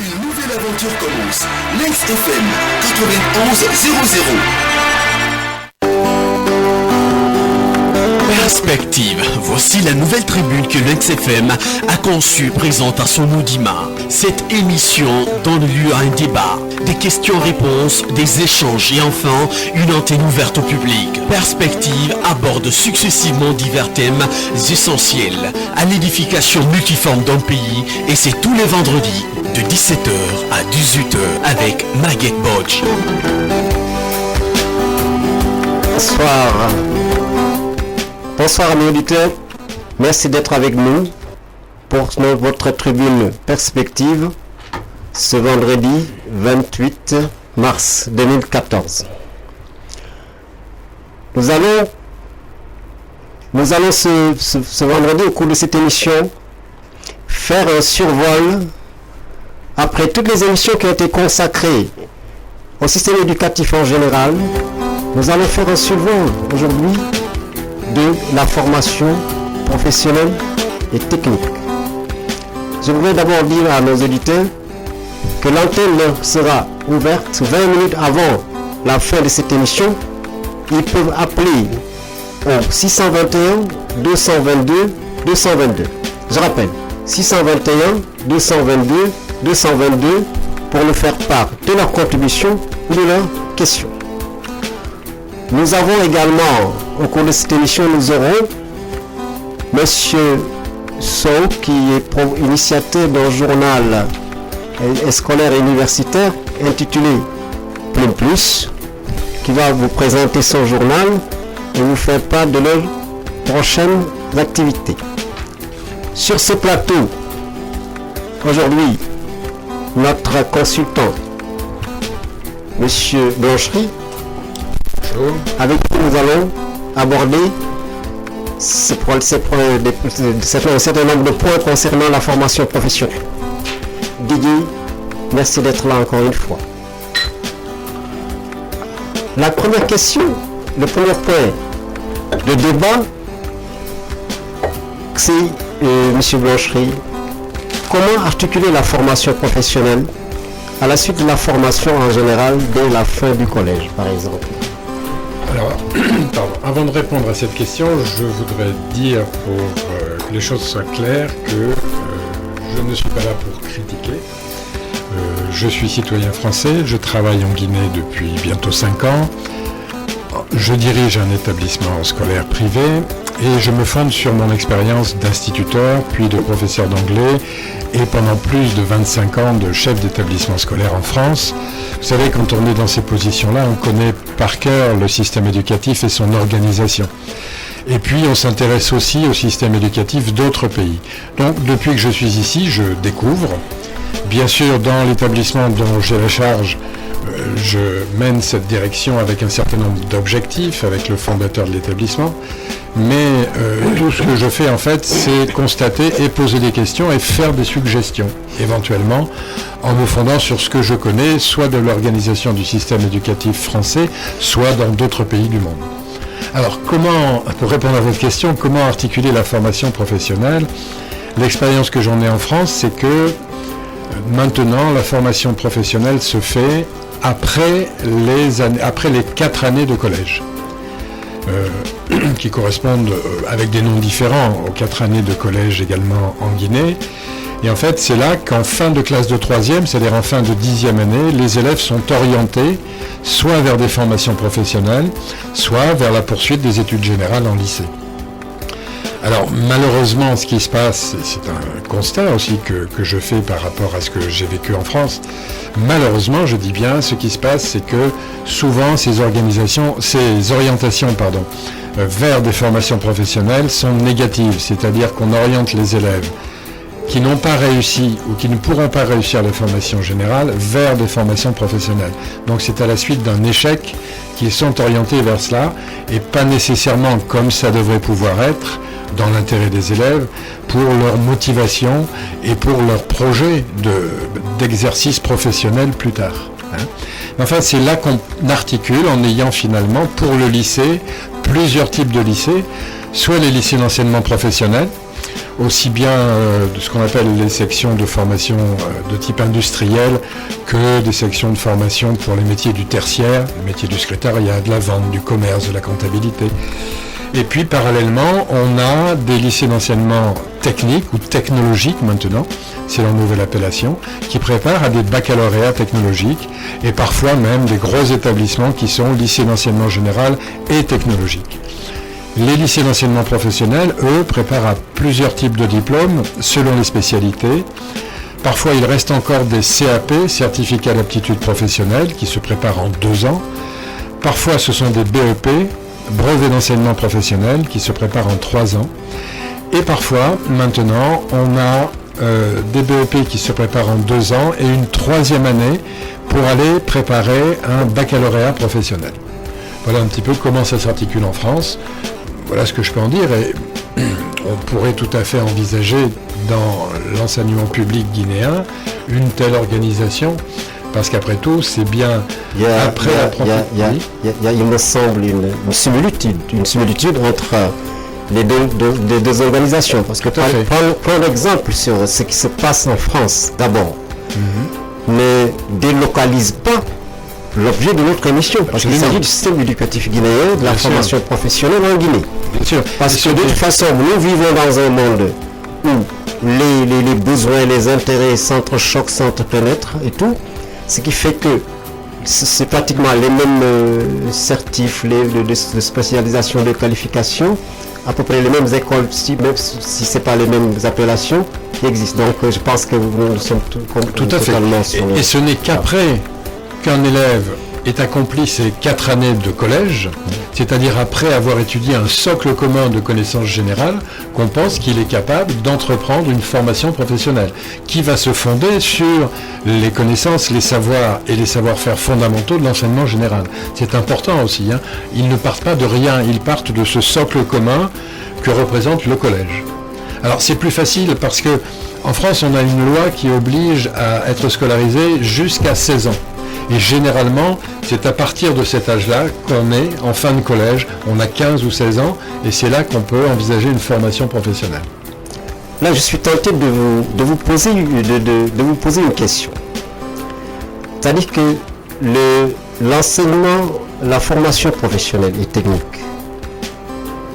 Une nouvelle aventure commence. Lynx FM 91 00. Perspective, voici la nouvelle tribune que Lynx FM a conçue, présente à son audimat. Cette émission donne lieu à un débat, des questions-réponses, des échanges et enfin une antenne ouverte au public. Perspective aborde successivement divers thèmes essentiels à l'édification multiforme d'un pays et c'est tous les vendredis de 17h à 18h avec Maguette Bodge. Bonsoir. Bonsoir amis auditeurs, merci d'être avec nous pour votre tribune Perspective ce vendredi 28 mars 2014. Nous allons ce vendredi au cours de cette émission faire un survol après toutes les émissions qui ont été consacrées au système éducatif en général. Nous allons faire un survol aujourd'hui de la formation professionnelle et technique. Je voudrais d'abord dire à nos auditeurs que l'antenne sera ouverte 20 minutes avant la fin de cette émission. Ils peuvent appeler au 621 222 222. Je rappelle, 621 222 222 pour nous faire part de leur contribution ou de leurs questions. Nous avons également, au cours de cette émission, nous aurons Monsieur Sow, qui est initiateur d'un journal scolaire et universitaire intitulé Plume Plus, qui va vous présenter son journal et vous faire part de leurs prochaines activités. Sur ce plateau, aujourd'hui, notre consultant, Monsieur Blancherie, avec qui nous allons aborder un certain nombre de points concernant la formation professionnelle. Didier, merci d'être là encore une fois. La première question, le premier point de débat, c'est, Monsieur Blancherie, comment articuler la formation professionnelle à la suite de la formation en général dès la fin du collège, par exemple? Alors, avant de répondre à cette question, je voudrais dire pour que les choses soient claires que je ne suis pas là pour critiquer. Je suis citoyen français, je travaille en Guinée depuis bientôt 5 ans. Je dirige un établissement scolaire privé et je me fonde sur mon expérience d'instituteur, puis de professeur d'anglais et pendant plus de 25 ans de chef d'établissement scolaire en France. Vous savez, quand on est dans ces positions-là, on connaît par cœur le système éducatif et son organisation. Et puis, on s'intéresse aussi au système éducatif d'autres pays. Donc, depuis que je suis ici, je découvre. Bien sûr, dans l'établissement dont j'ai la charge, je mène cette direction avec un certain nombre d'objectifs, avec le fondateur de l'établissement. Mais tout ce que je fais, en fait, c'est constater et poser des questions et faire des suggestions, éventuellement, en me fondant sur ce que je connais, soit de l'organisation du système éducatif français, soit dans d'autres pays du monde. Alors, pour répondre à votre question, comment articuler la formation professionnelle? L'expérience que j'en ai en France, c'est que maintenant, la formation professionnelle se fait après les 4 années de collège, qui correspondent avec des noms différents aux 4 années de collège également en Guinée. Et en fait, c'est là qu'en fin de classe de 3e, c'est-à-dire en fin de 10e année, les élèves sont orientés soit vers des formations professionnelles, soit vers la poursuite des études générales en lycée. Alors malheureusement, ce qui se passe, c'est un constat aussi que je fais par rapport à ce que j'ai vécu en France, malheureusement, je dis bien, ce qui se passe, c'est que souvent ces orientations, vers des formations professionnelles sont négatives, c'est-à-dire qu'on oriente les élèves qui n'ont pas réussi ou qui ne pourront pas réussir la formation générale vers des formations professionnelles. Donc c'est à la suite d'un échec qu'ils sont orientés vers cela et pas nécessairement comme ça devrait pouvoir être dans l'intérêt des élèves pour leur motivation et pour leur projet d'exercice professionnel plus tard. Enfin, c'est là qu'on articule en ayant finalement pour le lycée plusieurs types de lycées, soit les lycées d'enseignement professionnel, aussi bien de ce qu'on appelle les sections de formation de type industriel que des sections de formation pour les métiers du tertiaire, les métiers du secrétariat, de la vente, du commerce, de la comptabilité. Et puis parallèlement, on a des lycées d'enseignement technique ou technologique maintenant, c'est leur nouvelle appellation, qui préparent à des baccalauréats technologiques et parfois même des gros établissements qui sont lycées d'enseignement général et technologique. Les lycées d'enseignement professionnel, eux, préparent à plusieurs types de diplômes selon les spécialités. Parfois, il reste encore des CAP, certificats d'aptitude professionnelle, qui se préparent en 2 ans. Parfois, ce sont des BEP, brevets d'enseignement professionnel, qui se préparent en 3 ans. Et parfois, maintenant, on a des BEP qui se préparent en 2 ans et une 3e année pour aller préparer un baccalauréat professionnel. Voilà un petit peu comment ça s'articule en France. Voilà ce que je peux en dire. Et on pourrait tout à fait envisager dans l'enseignement public guinéen une telle organisation, parce qu'après tout, c'est bien après l'apprentissage. Il me semble une similitude entre les deux organisations. Parce que prends l'exemple sur ce qui se passe en France d'abord. Ne délocalise pas l'objet de notre émission, parce qu'il s'agit du système éducatif guinéen, de la formation professionnelle en Guinée. Bien sûr. Parce que de toute façon, nous vivons dans un monde où les besoins, les intérêts s'entrechoquent, s'entrepénètrent et tout, ce qui fait que c'est pratiquement les mêmes certifs de spécialisation, de qualification, à peu près les mêmes écoles, même si ce n'est pas les mêmes appellations qui existent. Donc je pense que nous sommes tout à fait. Et ce n'est qu'après qu'un élève ait accompli ses 4 années de collège, c'est-à-dire après avoir étudié un socle commun de connaissances générales, qu'on pense qu'il est capable d'entreprendre une formation professionnelle qui va se fonder sur les connaissances, les savoirs et les savoir-faire fondamentaux de l'enseignement général. C'est important aussi, hein. Ils ne partent pas de rien, ils partent de ce socle commun que représente le collège. Alors c'est plus facile parce que en France on a une loi qui oblige à être scolarisé jusqu'à 16 ans. Et généralement, c'est à partir de cet âge-là qu'on est en fin de collège, on a 15 ou 16 ans, et c'est là qu'on peut envisager une formation professionnelle. Là, je suis tenté de vous poser une question. C'est-à-dire que l'enseignement, la formation professionnelle et technique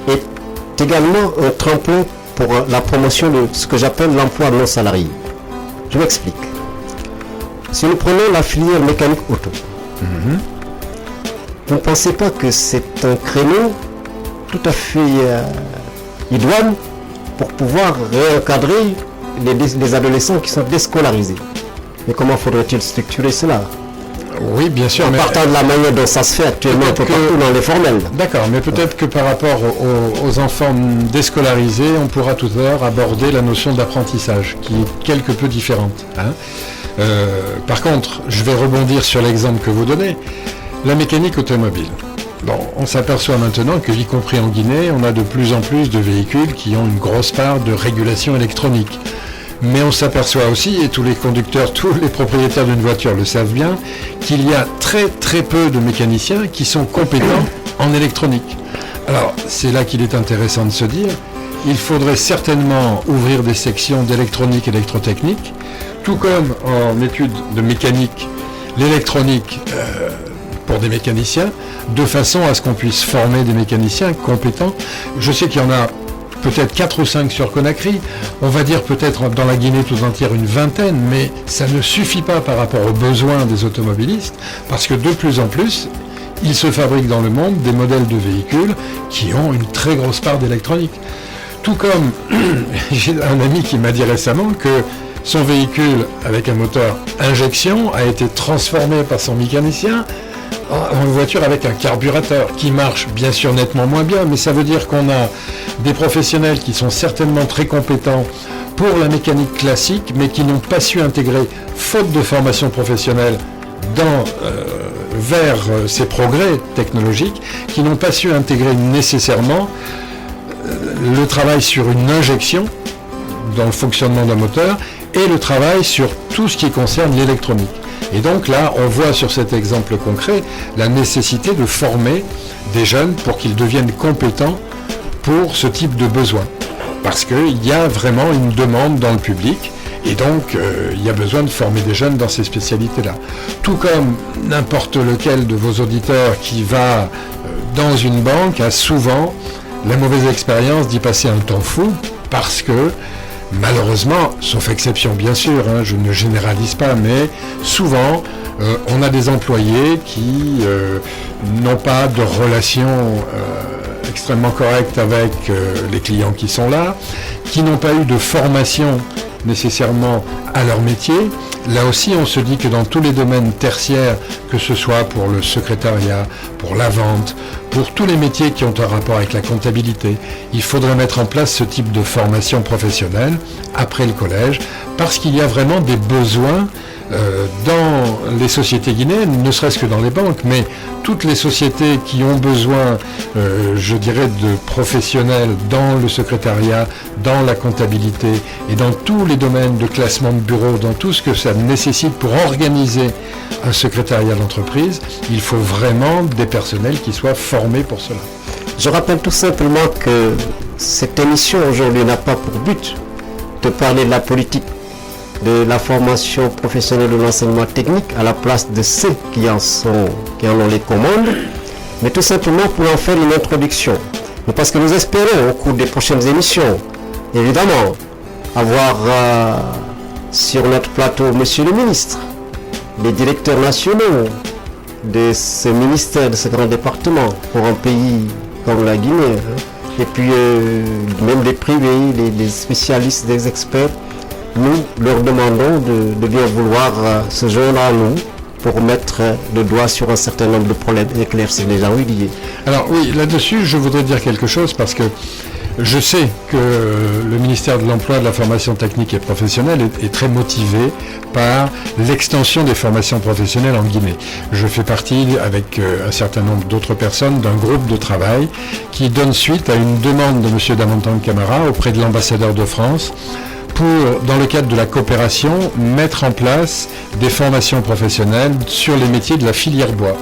est également un tremplin pour la promotion de ce que j'appelle l'emploi non salarié. Je m'explique. Si nous prenons la filière mécanique auto, vous ne pensez pas que c'est un créneau tout à fait idoine pour pouvoir réencadrer les adolescents qui sont déscolarisés? Mais comment faudrait-il structurer cela? Oui, bien sûr. En partant de la manière dont ça se fait actuellement un peu partout dans les formels. D'accord, mais peut-être que par rapport aux enfants déscolarisés, on pourra tout à l'heure aborder la notion d'apprentissage, qui est quelque peu différente. Par contre, je vais rebondir sur l'exemple que vous donnez, la mécanique automobile. Bon, on s'aperçoit maintenant que, y compris en Guinée, on a de plus en plus de véhicules qui ont une grosse part de régulation électronique. Mais on s'aperçoit aussi, et tous les conducteurs, tous les propriétaires d'une voiture le savent bien, qu'il y a très très peu de mécaniciens qui sont compétents en électronique. Alors, c'est là qu'il est intéressant de se dire, il faudrait certainement ouvrir des sections d'électronique et électrotechnique, tout comme en études de mécanique, l'électronique pour des mécaniciens, de façon à ce qu'on puisse former des mécaniciens compétents. Je sais qu'il y en a peut-être 4 ou 5 sur Conakry, on va dire peut-être dans la Guinée tout entière une vingtaine, mais ça ne suffit pas par rapport aux besoins des automobilistes, parce que de plus en plus, il se fabrique dans le monde des modèles de véhicules qui ont une très grosse part d'électronique. Tout comme, j'ai un ami qui m'a dit récemment que son véhicule avec un moteur injection a été transformé par son mécanicien en une voiture avec un carburateur qui marche bien sûr nettement moins bien, mais ça veut dire qu'on a des professionnels qui sont certainement très compétents pour la mécanique classique, mais qui n'ont pas su intégrer, faute de formation professionnelle, vers ces progrès technologiques, qui n'ont pas su intégrer nécessairement le travail sur une injection dans le fonctionnement d'un moteur et le travail sur tout ce qui concerne l'électronique. Et donc là, on voit sur cet exemple concret la nécessité de former des jeunes pour qu'ils deviennent compétents pour ce type de besoin. parce qu'il y a vraiment une demande dans le public. Et donc, il y a besoin de former des jeunes dans ces spécialités-là. Tout comme n'importe lequel de vos auditeurs qui va dans une banque a souvent la mauvaise expérience d'y passer un temps fou, parce que, malheureusement, sauf exception bien sûr, je ne généralise pas, mais souvent, on a des employés qui n'ont pas de relation extrêmement correcte avec les clients qui sont là, qui n'ont pas eu de formation nécessairement à leur métier. Là aussi, on se dit que dans tous les domaines tertiaires, que ce soit pour le secrétariat, pour la vente, pour tous les métiers qui ont un rapport avec la comptabilité, il faudrait mettre en place ce type de formation professionnelle après le collège, parce qu'il y a vraiment des besoins dans les sociétés guinéennes, ne serait-ce que dans les banques, mais toutes les sociétés qui ont besoin, je dirais, de professionnels dans le secrétariat, dans la comptabilité et dans tous les domaines de classement de bureau, dans tout ce que ça nécessite pour organiser un secrétariat d'entreprise, il faut vraiment des personnels qui soient formés pour cela. Je rappelle tout simplement que cette émission aujourd'hui n'a pas pour but de parler de la politique de la formation professionnelle de l'enseignement technique à la place de ceux qui en ont les commandes, mais tout simplement pour en faire une introduction. Mais parce que nous espérons au cours des prochaines émissions, évidemment, avoir sur notre plateau Monsieur le ministre, les directeurs nationaux de ce ministère, de ce grand département pour un pays comme la Guinée, et puis même les privés, les spécialistes, les experts. Nous leur demandons de bien vouloir se joindre à nous pour mettre le doigt sur un certain nombre de problèmes et éclaircir les gens oubliés. Alors oui, là-dessus, je voudrais dire quelque chose parce que je sais que le ministère de l'Emploi, de la formation technique et professionnelle est très motivé par l'extension des formations professionnelles en Guinée. Je fais partie, avec un certain nombre d'autres personnes, d'un groupe de travail qui donne suite à une demande de M. Damontan Camara auprès de l'ambassadeur de France pour, dans le cadre de la coopération, mettre en place des formations professionnelles sur les métiers de la filière bois.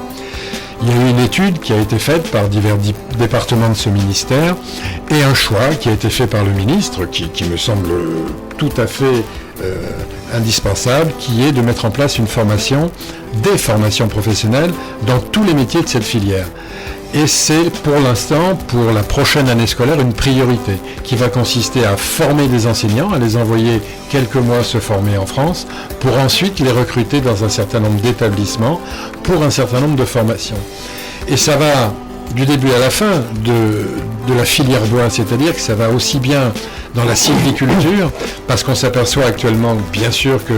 Il y a eu une étude qui a été faite par divers départements de ce ministère et un choix qui a été fait par le ministre, qui me semble tout à fait indispensable, qui est de mettre en place une formation, des formations professionnelles dans tous les métiers de cette filière. Et c'est pour l'instant, pour la prochaine année scolaire, une priorité qui va consister à former des enseignants, à les envoyer quelques mois se former en France, pour ensuite les recruter dans un certain nombre d'établissements pour un certain nombre de formations. Et ça va du début à la fin de la filière bois, c'est-à-dire que ça va aussi bien dans la sylviculture, parce qu'on s'aperçoit actuellement, bien sûr, que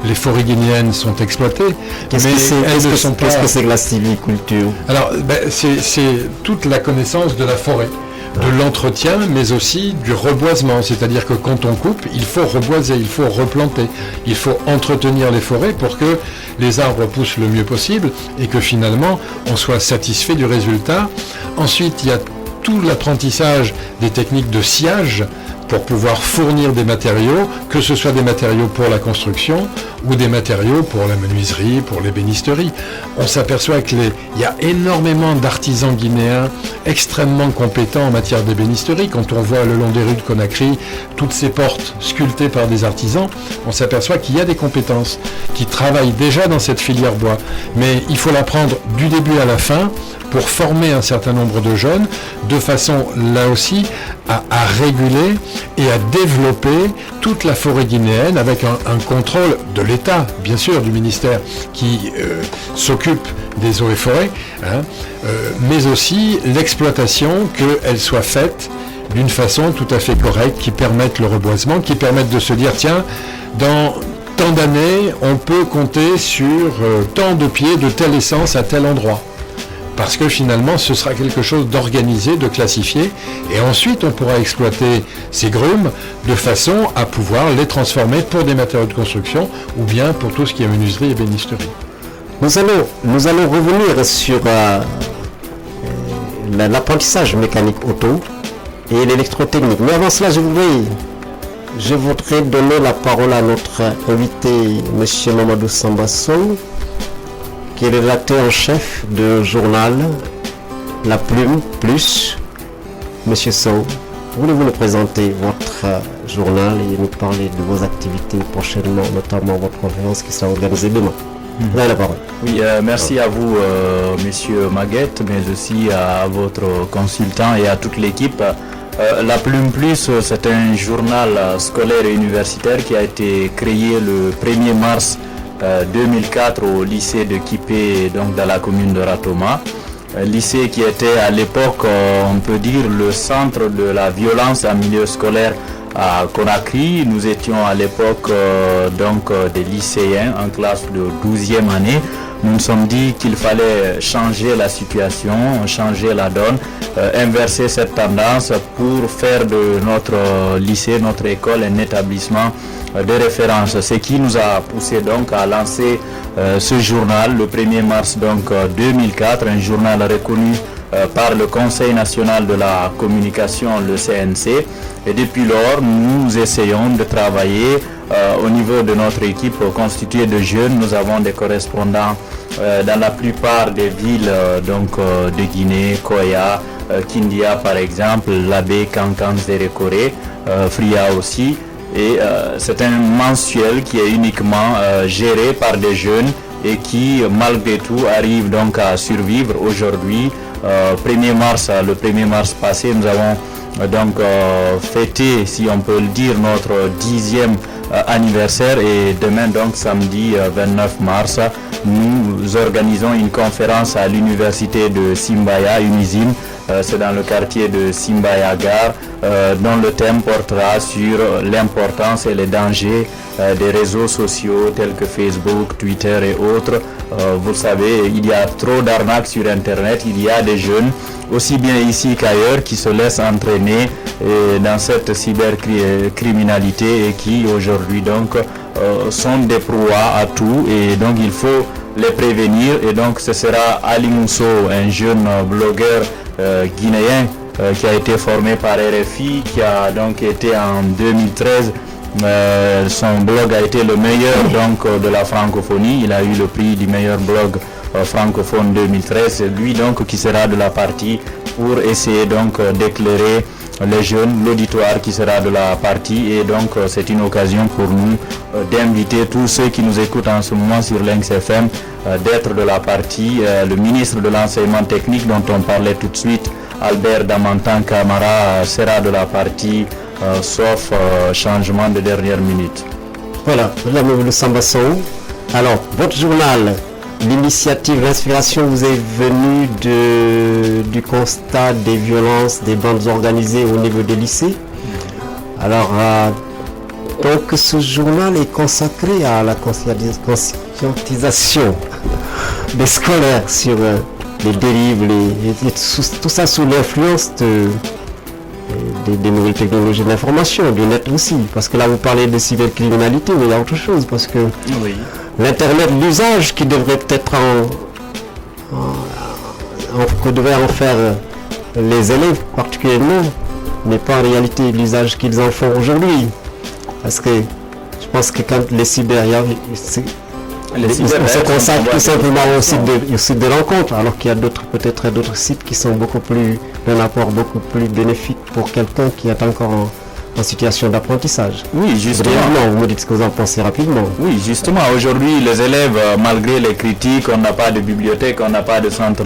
les forêts guinéennes sont exploitées. Qu'est-ce que c'est que la sylviculture? Alors, c'est toute la connaissance de la forêt, de l'entretien, mais aussi du reboisement. C'est-à-dire que quand on coupe, il faut reboiser, il faut replanter, il faut entretenir les forêts pour que les arbres poussent le mieux possible et que finalement, on soit satisfait du résultat. Ensuite, il y a tout l'apprentissage des techniques de sciage pour pouvoir fournir des matériaux, que ce soit des matériaux pour la construction ou des matériaux pour la menuiserie, pour l'ébénisterie. On s'aperçoit qu'il y a énormément d'artisans guinéens extrêmement compétents en matière d'ébénisterie. Quand on voit le long des rues de Conakry, toutes ces portes sculptées par des artisans, on s'aperçoit qu'il y a des compétences qui travaillent déjà dans cette filière bois. Mais il faut l'apprendre du début à la fin pour former un certain nombre de jeunes, de façon là aussi à réguler et à développer toute la forêt guinéenne avec un contrôle de l'État, bien sûr, du ministère qui s'occupe des eaux et forêts, mais aussi l'exploitation, qu'elle soit faite d'une façon tout à fait correcte, qui permette le reboisement, qui permette de se dire, tiens, dans tant d'années, on peut compter sur tant de pieds de telle essence à tel endroit. Parce que finalement, ce sera quelque chose d'organisé, de classifié, et ensuite on pourra exploiter ces grumes de façon à pouvoir les transformer pour des matériaux de construction ou bien pour tout ce qui est menuiserie et ébénisterie. Nous allons revenir sur l'apprentissage mécanique auto et l'électrotechnique. Mais avant cela, je voudrais donner la parole à notre invité, M. Mamadou Sambasso, qui est le rédacteur en chef du journal La Plume Plus. Monsieur Sow, voulez-vous nous présenter votre journal et nous parler de vos activités prochainement, notamment votre conférence qui sera organisée demain? Vous avez la parole. Oui, merci à vous, Monsieur Maguette, mais aussi à votre consultant et à toute l'équipe. La Plume Plus, c'est un journal scolaire et universitaire qui a été créé le 1er mars 2004 au lycée de Kipé, donc dans la commune de Ratoma. Lycée qui était à l'époque, on peut dire, le centre de la violence en milieu scolaire à Conakry. Nous étions à l'époque des lycéens en classe de 12e année. Nous nous sommes dit qu'il fallait changer la situation, changer la donne, inverser cette tendance pour faire de notre lycée, notre école, un établissement de référence. Ce qui nous a poussé donc à lancer ce journal le 1er mars 2004, un journal reconnu par le Conseil national de la communication, le CNC. Et depuis lors, nous essayons de travailler au niveau de notre équipe constituée de jeunes. Nous avons des correspondants dans la plupart des villes de Guinée, Koya, Kindia par exemple, Labé, Kankan, Zérékoré, Fria aussi. Et c'est un mensuel qui est uniquement géré par des jeunes et qui malgré tout arrive donc à survivre aujourd'hui. Le 1er mars passé, nous avons fêté, si on peut le dire, notre 10e anniversaire, et demain donc samedi 29 mars, nous organisons une conférence à l'université de Simbaya, Unisim, c'est dans le quartier de Simbaya Gare, dont le thème portera sur l'importance et les dangers des réseaux sociaux tels que Facebook, Twitter et autres. Vous le savez, il y a trop d'arnaques sur Internet, il y a des jeunes, aussi bien ici qu'ailleurs, qui se laissent entraîner dans cette cybercriminalité et qui aujourd'hui sont des proies à tout, et donc il faut les prévenir. Et donc ce sera Ali Mousso, un jeune blogueur guinéen qui a été formé par RFI, qui a donc été en 2013, son blog a été le meilleur de la francophonie. Il a eu le prix du meilleur blog francophone 2013. C'est lui qui sera de la partie pour essayer d'éclairer les jeunes, l'auditoire qui sera de la partie. Et donc c'est une occasion pour nous d'inviter tous ceux qui nous écoutent en ce moment sur Lynx FM d'être de la partie. Le ministre de l'enseignement technique dont on parlait tout de suite, Albert Damantan Camara, sera de la partie, sauf changement de dernière minute. Voilà, Madame Sambassou. Alors, votre journal, l'initiative, l'inspiration vous est venue du constat des violences, des bandes organisées au niveau des lycées. Alors, donc ce journal est consacré à la conscientisation des scolaires sur les dérives, tout ça sous l'influence des nouvelles technologies d'information, du net aussi. Parce que là, vous parlez de cybercriminalité, mais il y a autre chose. Parce que l'Internet, l'usage qui devrait peut-être que devraient en faire les élèves particulièrement, n'est pas en réalité l'usage qu'ils en font aujourd'hui. Parce que je pense que quand les cyber, on se consacre tout simplement au site de rencontre, alors qu'il y a peut-être d'autres sites qui sont d'un apport beaucoup plus bénéfique pour quelqu'un qui est encore en situation d'apprentissage. Oui, justement. Vous me dites ce que vous en pensez rapidement. Oui, justement. Aujourd'hui, les élèves, malgré les critiques, on n'a pas de bibliothèque, on n'a pas de centre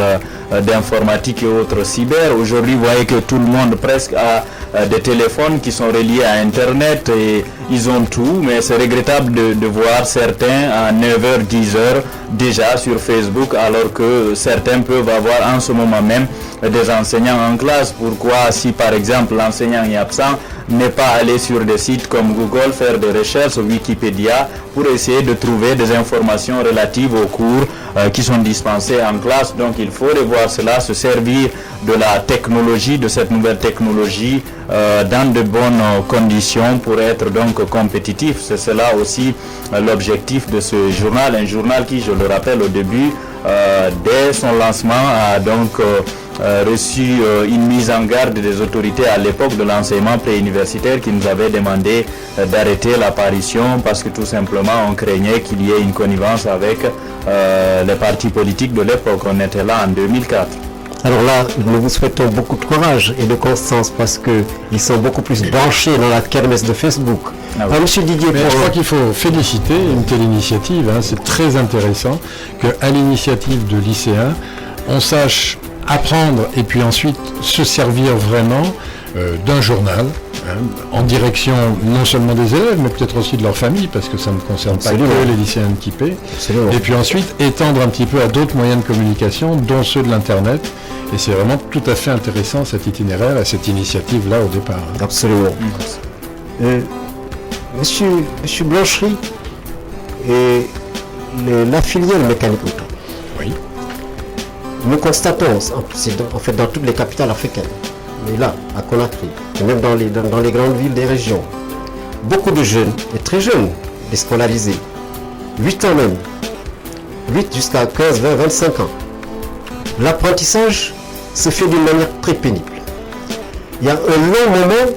d'informatique et autres cyber. Aujourd'hui, vous voyez que tout le monde presque a des téléphones qui sont reliés à Internet et ils ont tout, mais c'est regrettable de voir certains à 9h, 10h déjà sur Facebook, alors que certains peuvent avoir en ce moment même des enseignants en classe. Pourquoi, si par exemple l'enseignant est absent, ne pas aller sur des sites comme Google, faire des recherches, Wikipédia, pour essayer de trouver des informations relatives aux cours qui sont dispensés en classe. Donc il faut revoir cela, se servir de la technologie, de cette nouvelle technologie dans de bonnes conditions pour être donc compétitif. C'est cela aussi l'objectif de ce journal, un journal qui, je le rappelle au début, dès son lancement a donc reçu une mise en garde des autorités à l'époque de l'enseignement préuniversitaire qui nous avait demandé d'arrêter l'apparition parce que tout simplement on craignait qu'il y ait une connivence avec les partis politiques de l'époque. On était là en 2004. Alors là, nous vous souhaitons beaucoup de courage et de constance parce qu'ils sont beaucoup plus branchés dans la kermesse de Facebook. Ah oui. Alors, Monsieur Didier, Mais je crois qu'il faut féliciter une telle initiative. C'est très intéressant qu'à l'initiative de lycéens, on sache apprendre et puis ensuite se servir vraiment d'un journal en direction non seulement des élèves, mais peut-être aussi de leur famille, parce que ça ne concerne pas Absolument. que les lycéens handicapés. Absolument. Et puis ensuite étendre un petit peu à d'autres moyens de communication, dont ceux de l'Internet. Et c'est vraiment tout à fait intéressant cet itinéraire et cette initiative-là au départ. Absolument. Monsieur Blancherie, et la filière mécanique auto, Oui. nous constatons, en fait dans toutes les capitales africaines, mais là, à Conakry, et même dans les grandes villes des régions, beaucoup de jeunes, et très jeunes, déscolarisés, 8 ans même, 8 jusqu'à 15, 20, 25 ans. L'apprentissage se fait d'une manière très pénible. Il y a un long moment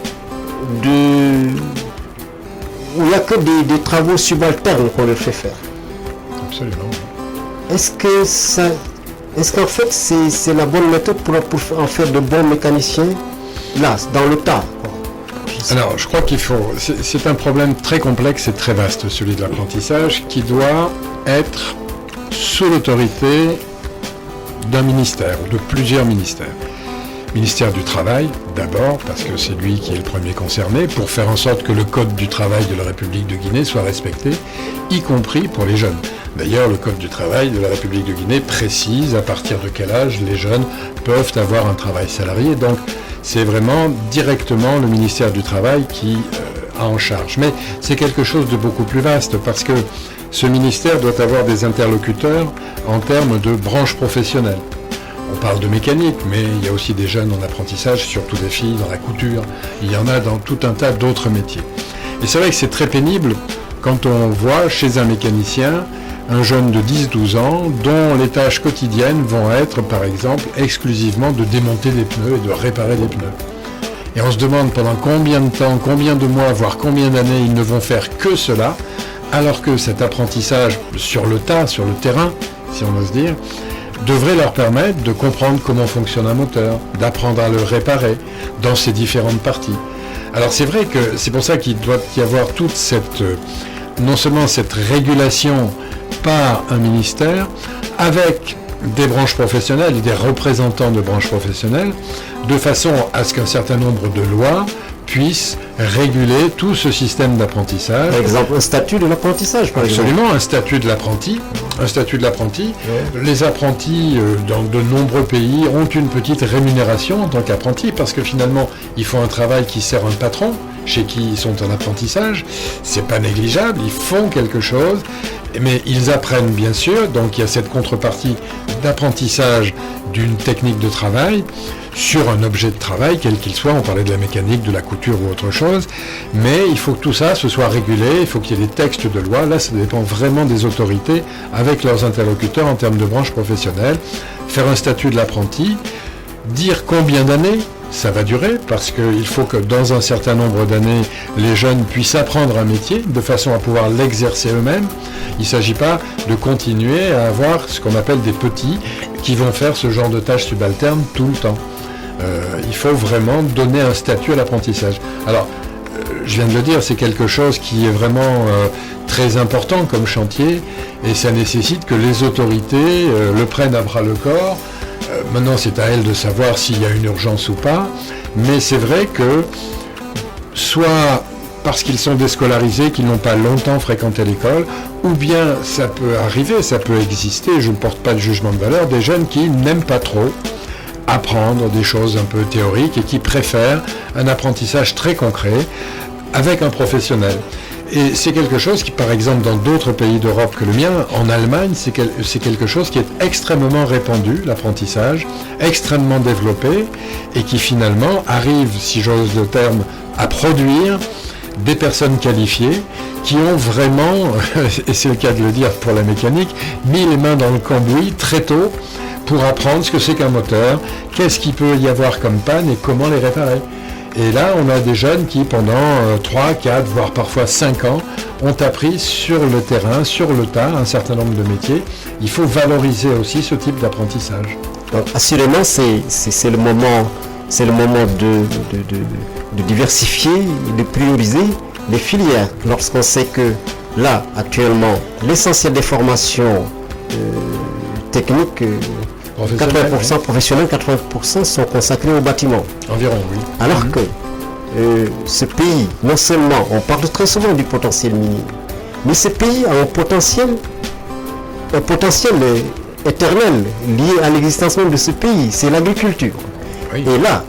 où il n'y a que des travaux subalternes qu'on leur fait faire. Absolument. Est-ce qu'en fait c'est la bonne méthode pour en faire de bons mécaniciens là, dans le tas quoi. Alors, je crois qu'il faut... C'est un problème très complexe et très vaste, celui de l'apprentissage, qui doit être sous l'autorité d'un ministère, ou de plusieurs ministères. Ministère du Travail, d'abord, parce que c'est lui qui est le premier concerné, pour faire en sorte que le Code du travail de la République de Guinée soit respecté, y compris pour les jeunes. D'ailleurs, le Code du travail de la République de Guinée précise à partir de quel âge les jeunes peuvent avoir un travail salarié. Donc, c'est vraiment directement le ministère du Travail qui a en charge. Mais c'est quelque chose de beaucoup plus vaste, parce que ce ministère doit avoir des interlocuteurs en termes de branches professionnelles. On parle de mécanique, mais il y a aussi des jeunes en apprentissage, surtout des filles dans la couture. Il y en a dans tout un tas d'autres métiers. Et c'est vrai que c'est très pénible quand on voit chez un mécanicien un jeune de 10-12 ans dont les tâches quotidiennes vont être, par exemple, exclusivement de démonter des pneus et de réparer des pneus. Et on se demande pendant combien de temps, combien de mois, voire combien d'années ils ne vont faire que cela, alors que cet apprentissage sur le tas, sur le terrain, si on ose dire, devrait leur permettre de comprendre comment fonctionne un moteur, d'apprendre à le réparer dans ses différentes parties. Alors c'est vrai que c'est pour ça qu'il doit y avoir toute cette, non seulement cette régulation par un ministère, avec des branches professionnelles et des représentants de branches professionnelles, de façon à ce qu'un certain nombre de lois puissent réguler tout ce système d'apprentissage. Par exemple, un statut de l'apprentissage, par exemple. Absolument, un statut de l'apprenti. Un statut de l'apprenti. Ouais. Les apprentis, dans de nombreux pays, ont une petite rémunération en tant qu'apprentis, parce que finalement, ils font un travail qui sert un patron, chez qui ils sont en apprentissage. C'est pas négligeable, ils font quelque chose, mais ils apprennent bien sûr, donc il y a cette contrepartie d'apprentissage d'une technique de travail sur un objet de travail, quel qu'il soit. On parlait de la mécanique, de la couture ou autre chose, mais il faut que tout ça se soit régulé, il faut qu'il y ait des textes de loi. Là, ça dépend vraiment des autorités avec leurs interlocuteurs en termes de branches professionnelles. Faire un statut de l'apprenti, dire combien d'années ça va durer, parce qu'il faut que dans un certain nombre d'années, les jeunes puissent apprendre un métier de façon à pouvoir l'exercer eux-mêmes. Il ne s'agit pas de continuer à avoir ce qu'on appelle des petits qui vont faire ce genre de tâches subalternes tout le temps. Il faut vraiment donner un statut à l'apprentissage. Alors, je viens de le dire, c'est quelque chose qui est vraiment très important comme chantier, et ça nécessite que les autorités le prennent à bras le corps. Maintenant, c'est à elles de savoir s'il y a une urgence ou pas, mais c'est vrai que soit parce qu'ils sont déscolarisés, qu'ils n'ont pas longtemps fréquenté l'école, ou bien ça peut arriver, ça peut exister, je ne porte pas de jugement de valeur, des jeunes qui n'aiment pas trop apprendre des choses un peu théoriques et qui préfèrent un apprentissage très concret avec un professionnel. Et c'est quelque chose qui, par exemple, dans d'autres pays d'Europe que le mien, en Allemagne, c'est quelque chose qui est extrêmement répandu, l'apprentissage, extrêmement développé, et qui finalement arrive, si j'ose le terme, à produire des personnes qualifiées qui ont vraiment, et c'est le cas de le dire pour la mécanique, mis les mains dans le cambouis très tôt pour apprendre ce que c'est qu'un moteur, qu'est-ce qu'il peut y avoir comme panne et comment les réparer. Et là, on a des jeunes qui, pendant 3, 4, voire parfois 5 ans, ont appris sur le terrain, sur le tas, un certain nombre de métiers. Il faut valoriser aussi ce type d'apprentissage. Donc assurément, c'est le moment de diversifier, de prioriser les filières. Lorsqu'on sait que là, actuellement, l'essentiel des formations techniques, 80% professionnels, 80% sont consacrés au bâtiment. Environ, oui. Alors que ce pays, non seulement, on parle très souvent du potentiel minier, mais ce pays a un potentiel éternel lié à l'existence même de ce pays, c'est l'agriculture. Oui. Et là,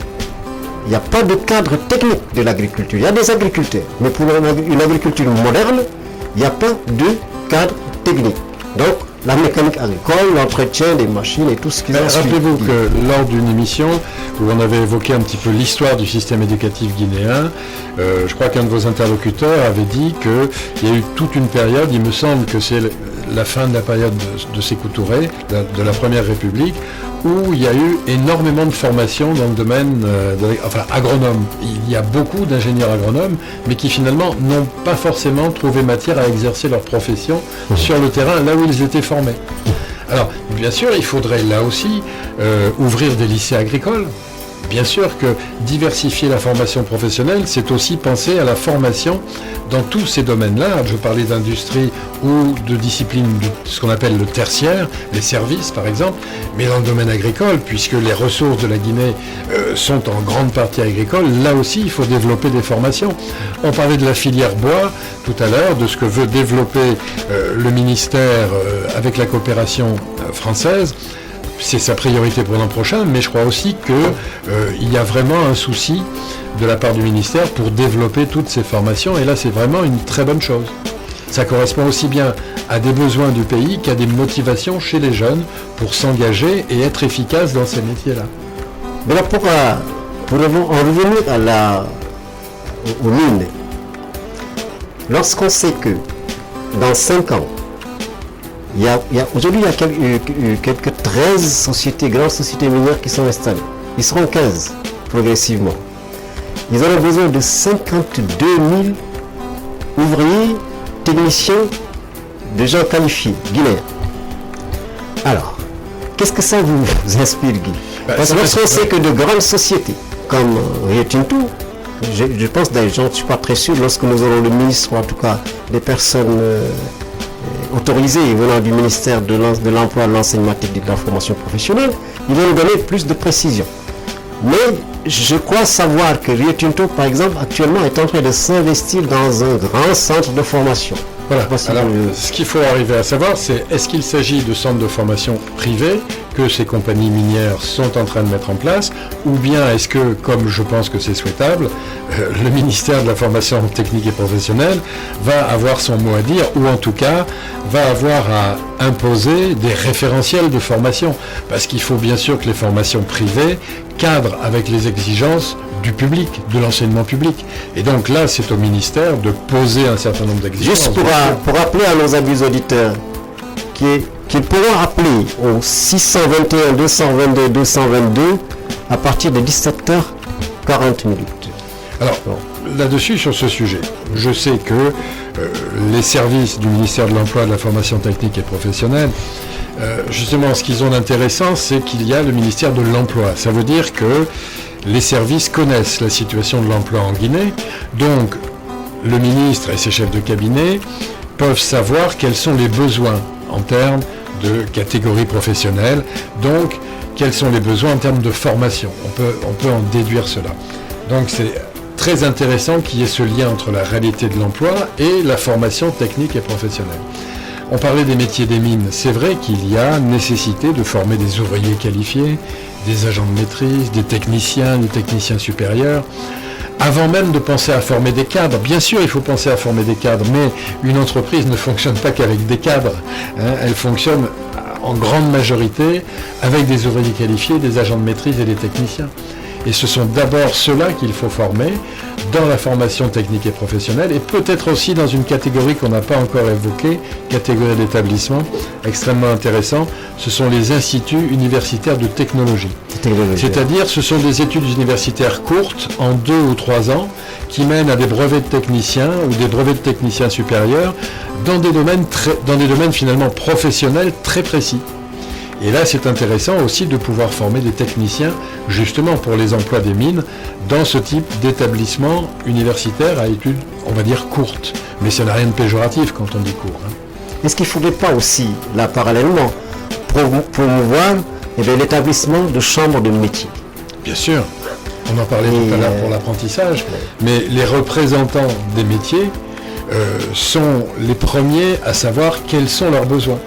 il n'y a pas de cadre technique de l'agriculture. Il y a des agriculteurs, mais pour une agriculture moderne, il n'y a pas de cadre technique. Donc, la mécanique agricole, l'entretien des machines et tout ce qui est. Rappelez-vous que lors d'une émission où on avait évoqué un petit peu l'histoire du système éducatif guinéen, je crois qu'un de vos interlocuteurs avait dit qu'il y a eu toute une période, il me semble que c'est la fin de la période de Sékou Touré, de la Première République, où il y a eu énormément de formations dans le domaine agronome. Il y a beaucoup d'ingénieurs agronomes, mais qui finalement n'ont pas forcément trouvé matière à exercer leur profession sur le terrain, là où ils étaient formés. Alors, bien sûr, il faudrait là aussi ouvrir des lycées agricoles. Bien sûr que diversifier la formation professionnelle, c'est aussi penser à la formation dans tous ces domaines-là. Je parlais d'industrie ou de discipline, ce qu'on appelle le tertiaire, les services par exemple, mais dans le domaine agricole, puisque les ressources de la Guinée sont en grande partie agricoles, là aussi il faut développer des formations. On parlait de la filière bois tout à l'heure, de ce que veut développer le ministère avec la coopération française. C'est sa priorité pour l'an prochain, mais je crois aussi qu'il y a vraiment un souci de la part du ministère pour développer toutes ces formations, et là c'est vraiment une très bonne chose. Ça correspond aussi bien à des besoins du pays qu'à des motivations chez les jeunes pour s'engager et être efficaces dans ces métiers-là. Mais là, pour en revenir aux mines, lorsqu'on sait que dans 5 ans, aujourd'hui, il y a quelques 13 sociétés, grandes sociétés minières qui sont installées. Ils seront 15 progressivement. Ils auront besoin de 52 000 ouvriers, techniciens, de gens qualifiés, guinéens. Alors, qu'est-ce que ça vous inspire, Guy? Parce que lorsqu'on sait que de grandes sociétés, comme Rio Tinto, je pense d'ailleurs, je ne suis pas très sûr, lorsque nous aurons le ministre, ou en tout cas des personnes autorisés venant du ministère de l'Emploi, de l'Enseignement technique et de la formation professionnelle, ils vont nous donner plus de précision. Mais je crois savoir que Rio Tinto, par exemple, actuellement est en train de s'investir dans un grand centre de formation. Voilà. Alors, ce qu'il faut arriver à savoir, c'est est-ce qu'il s'agit de centres de formation privés que ces compagnies minières sont en train de mettre en place, ou bien est-ce que, comme je pense que c'est souhaitable, le ministère de la formation technique et professionnelle va avoir son mot à dire, ou en tout cas va avoir à imposer des référentiels de formation, parce qu'il faut bien sûr que les formations privées cadrent avec les exigences du public, de l'enseignement public. Et donc là, c'est au ministère de poser un certain nombre d'exigences. Juste pour rappeler à nos amis auditeurs qu'ils pourront appeler au 621 222 222 à partir de 17h40. Alors, là-dessus, sur ce sujet, je sais que les services du ministère de l'Emploi, de la formation technique et professionnelle, justement, ce qu'ils ont d'intéressant, c'est qu'il y a le ministère de l'Emploi. Ça veut dire que les services connaissent la situation de l'emploi en Guinée, donc le ministre et ses chefs de cabinet peuvent savoir quels sont les besoins en termes de catégories professionnelles, donc quels sont les besoins en termes de formation. On peut en déduire cela. Donc c'est très intéressant qu'il y ait ce lien entre la réalité de l'emploi et la formation technique et professionnelle. On parlait des métiers des mines. C'est vrai qu'il y a nécessité de former des ouvriers qualifiés, des agents de maîtrise, des techniciens supérieurs, avant même de penser à former des cadres. Bien sûr, il faut penser à former des cadres, mais une entreprise ne fonctionne pas qu'avec des cadres. Elle fonctionne en grande majorité avec des ouvriers qualifiés, des agents de maîtrise et des techniciens. Et ce sont d'abord ceux-là qu'il faut former dans la formation technique et professionnelle, et peut-être aussi dans une catégorie qu'on n'a pas encore évoquée, catégorie d'établissement, extrêmement intéressant, ce sont les instituts universitaires de technologie. C'est-à-dire, ce sont des études universitaires courtes, en 2 ou 3 ans, qui mènent à des brevets de techniciens ou des brevets de techniciens supérieurs dans des domaines finalement professionnels très précis. Et là, c'est intéressant aussi de pouvoir former des techniciens, justement pour les emplois des mines, dans ce type d'établissement universitaire à études, on va dire, courtes. Mais ça n'a rien de péjoratif quand on dit court. Est-ce qu'il ne faudrait pas aussi, là, parallèlement, promouvoir l'établissement de chambres de métier? Bien sûr. On en parlait tout à l'heure pour l'apprentissage, mais les représentants des métiers sont les premiers à savoir quels sont leurs besoins.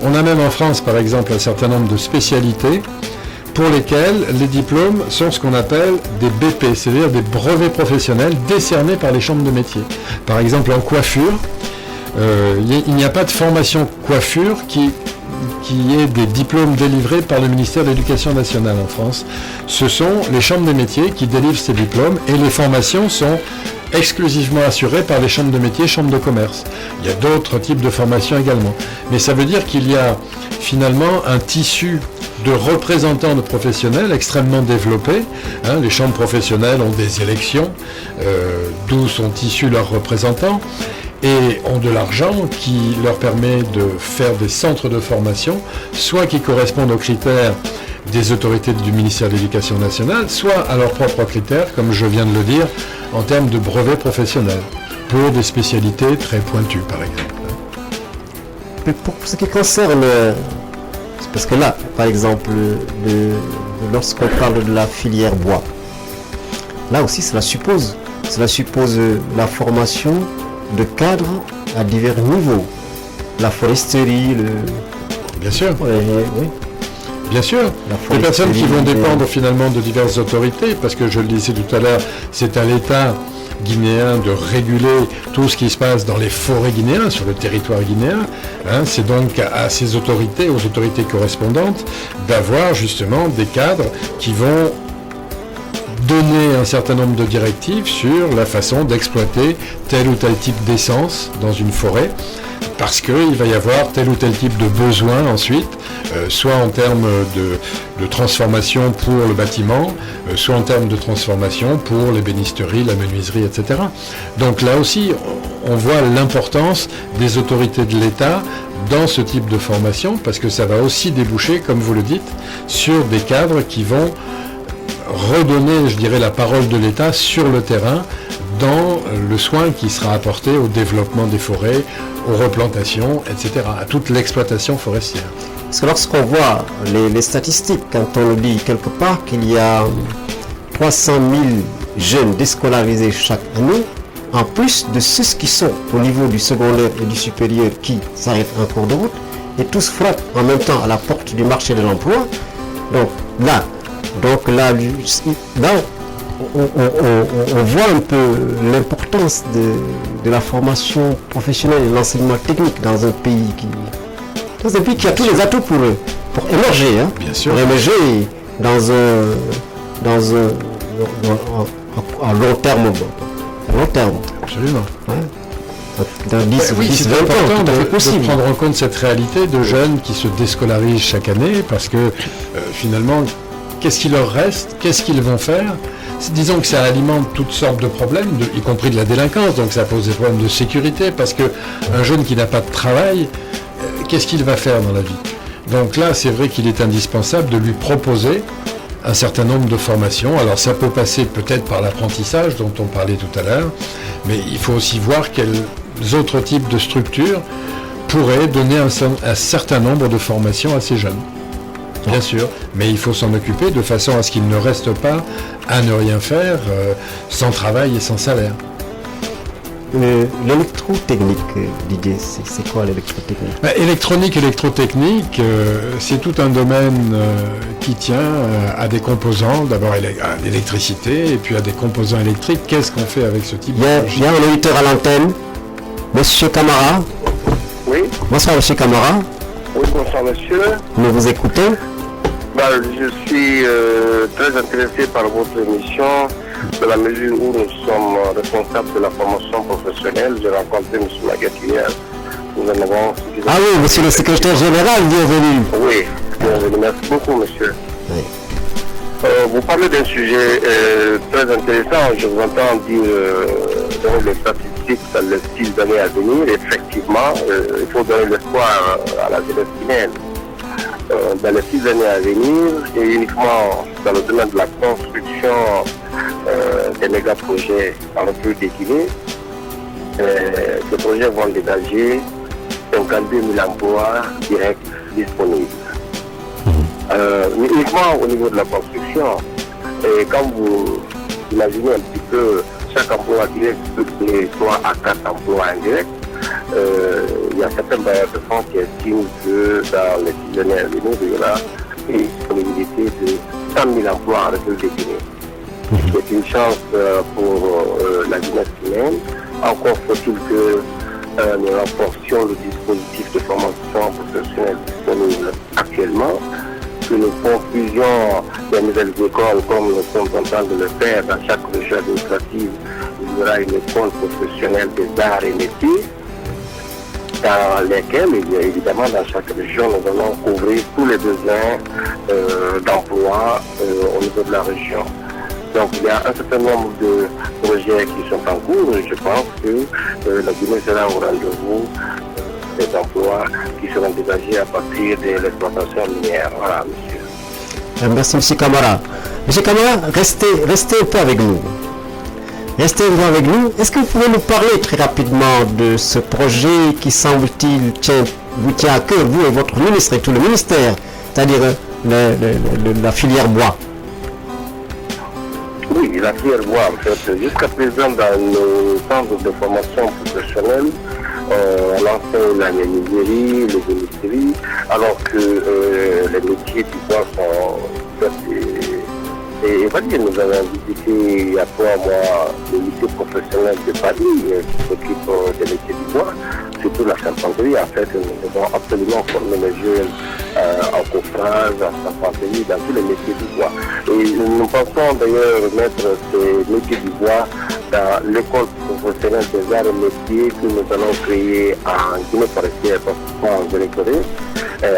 On a même en France, par exemple, un certain nombre de spécialités pour lesquelles les diplômes sont ce qu'on appelle des BP, c'est-à-dire des brevets professionnels décernés par les chambres de métiers. Par exemple, en coiffure, il n'y a pas de formation coiffure qui est des diplômes délivrés par le ministère de l'Éducation nationale en France. Ce sont les chambres des métiers qui délivrent ces diplômes et les formations sont exclusivement assurées par les chambres de métiers, chambres de commerce. Il y a d'autres types de formations également. Mais ça veut dire qu'il y a finalement un tissu de représentants de professionnels extrêmement développé. Les chambres professionnelles ont des élections, d'où sont issus leurs représentants, et ont de l'argent qui leur permet de faire des centres de formation, soit qui correspondent aux critères des autorités du ministère de l'Éducation nationale, soit à leurs propres critères, comme je viens de le dire, en termes de brevets professionnels, pour des spécialités très pointues, par exemple. Mais pour ce qui concerne, parce que là, par exemple, lorsqu'on parle de la filière bois, là aussi cela suppose la formation de cadres à divers niveaux. La foresterie, Bien sûr. Oui. Bien sûr. Les personnes qui vont dépendre finalement de diverses autorités, parce que je le disais tout à l'heure, c'est à l'État guinéen de réguler tout ce qui se passe dans les forêts guinéennes, sur le territoire guinéen. C'est donc à ces autorités, aux autorités correspondantes, d'avoir justement des cadres qui vont donner un certain nombre de directives sur la façon d'exploiter tel ou tel type d'essence dans une forêt, parce qu'il va y avoir tel ou tel type de besoin ensuite, soit en termes de transformation pour le bâtiment, soit en termes de transformation pour l'ébénisterie, la menuiserie, etc. Donc là aussi, on voit l'importance des autorités de l'État dans ce type de formation, parce que ça va aussi déboucher, comme vous le dites, sur des cadres qui vont redonner, je dirais, la parole de l'État sur le terrain dans le soin qui sera apporté au développement des forêts, aux replantations, etc., à toute l'exploitation forestière. Parce que lorsqu'on voit les statistiques, quand on nous dit quelque part qu'il y a 300 000 jeunes déscolarisés chaque année, en plus de ceux qui sont au niveau du secondaire et du supérieur qui s'arrêtent en cours de route, et tous frappent en même temps à la porte du marché de l'emploi. Donc là, on voit un peu l'importance de la formation professionnelle et de l'enseignement technique dans un pays qui a tous les atouts pour émerger, Bien sûr. Pour émerger à long terme. Absolument. Dans 10 oui, c'est 20 ans, important tout à fait possible. de prendre en compte cette réalité de jeunes qui se déscolarisent chaque année, parce que finalement, qu'est-ce qu'il leur reste? Qu'est-ce qu'ils vont faire? Disons que ça alimente toutes sortes de problèmes, y compris de la délinquance, donc ça pose des problèmes de sécurité, parce qu'un jeune qui n'a pas de travail, qu'est-ce qu'il va faire dans la vie? Donc là, c'est vrai qu'il est indispensable de lui proposer un certain nombre de formations. Alors ça peut passer peut-être par l'apprentissage dont on parlait tout à l'heure, mais il faut aussi voir quels autres types de structures pourraient donner un certain nombre de formations à ces jeunes. Bien sûr, mais il faut s'en occuper de façon à ce qu'ils ne restent pas à ne rien faire, sans travail et sans salaire. L'électrotechnique, Didier, c'est quoi l'électrotechnique? Électronique, électrotechnique, c'est tout un domaine qui tient à des composants, d'abord à l'électricité, et puis à des composants électriques. Qu'est-ce qu'on fait avec ce type de Il y a un auditeur à l'antenne, Monsieur Camara. Oui. Bonsoir Monsieur Camara. Oui, bonsoir monsieur. Nous vous écoutons. Je suis très intéressé par votre émission, dans la mesure où nous sommes responsables de la formation professionnelle. J'ai rencontré M. Maguette hier. Nous en avons suffisamment. Ah oui, monsieur le secrétaire général, bienvenue. Oui, bienvenue. Merci beaucoup, monsieur. Oui. Vous parlez d'un sujet très intéressant. Je vous entends dire donner les statistiques dans les 6 années à venir. Effectivement, il faut donner l'espoir à la jeunesse guinéenne. dans les 6 années à venir et uniquement dans le domaine de la construction des méga-projets en République de Guinée. Ces projets vont dégager 52 000 emplois directs disponibles. Mais uniquement au niveau de la construction, et quand vous imaginez un petit peu chaque emploi direct peut donner 3 à 4 emplois indirects, il y a certains bailleurs de fonds qui estiment que dans les 6 années à venir, il y aura une disponibilité de 100 000 emplois en République de Guinée. C'est une chance pour la jeunesse humaine. Encore faut-il que nous renforcions le dispositif de formation professionnelle disponible actuellement, que nous construisions des nouvelles écoles comme nous sommes en train de le faire dans chaque région administrative. Il y aura une école professionnelle des arts et métiers dans lesquelles, évidemment, dans chaque région, nous allons couvrir tous les besoins d'emploi au niveau de la région. Donc il y a un certain nombre de projets qui sont en cours et je pense que la Guinée sera au rendez-vous des emplois qui seront dégagés à partir de l'exploitation minière. Voilà, monsieur. Merci, M. Camara. M. Camara, restez un peu avec nous. Restez un peu avec nous. Est-ce que vous pouvez nous parler très rapidement de ce projet qui semble-t-il vous tient à cœur, vous et votre ministre et tout le ministère, c'est-à-dire la filière bois? Oui, la filière bois, en fait, jusqu'à présent, dans nos centres de formation professionnelle, on enseigne la menuiserie, le menuiserie, alors que les métiers du bois sont et nous avons visité il y a 3 mois le lycée professionnel de Paris qui s'occupe des métiers du bois, surtout la charpenterie. En fait, nous devons absolument former les jeunes en coffrage, en charpenterie, dans tous les métiers du bois. Et nous pensons d'ailleurs mettre ces métiers du bois dans l'école professionnelle des arts et métiers que nous allons créer en Guinée-Forestière, en Guinée-Corée,